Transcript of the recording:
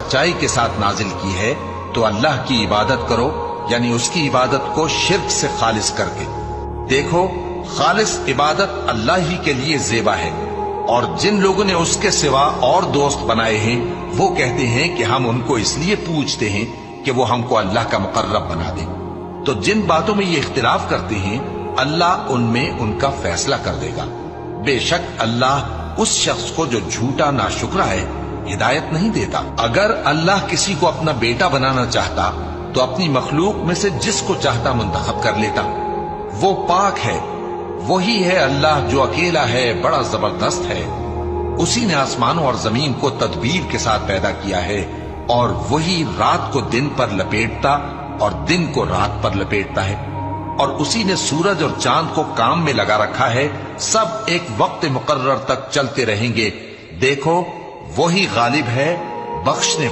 सच्चाई के साथ नाजिल की है तो अल्लाह की इबादत करो, यानी उसकी इबादत को शिर्क से खालिस करके। देखो, खालिस इबादत अल्लाह ही के लिए ज़ेबा है, और जिन लोगों ने उसके सिवा और दोस्त बनाए हैं वो कहते हैं कि हम उनको इसलिए पूजते हैं कि वो हमको अल्लाह का मुकर्रब बना दे। तो जिन बातों में ये इख्तिलाफ करते हैं अल्लाह उनमें उनका फैसला कर देगा। बेशक अल्लाह उस शख्स को जो झूठा नाशुक्रा है हिदायत नहीं देता। अगर अल्लाह किसी को अपना बेटा बनाना चाहता तो अपनी मखलूक में से जिसको चाहता मुंतखब कर लेता। वो पाक है, वही है अल्लाह जो अकेला है, बड़ा जबरदस्त है। उसी ने आसमानों और जमीन को तदबीर के साथ पैदा किया है, और वही रात को दिन पर लपेटता और दिन को रात पर लपेटता है। और उसी ने सूरज और चांद को काम में लगा रखा है, सब एक वक्त मुकर्रर तक चलते रहेंगे। देखो, वही गालिब है, बख्शने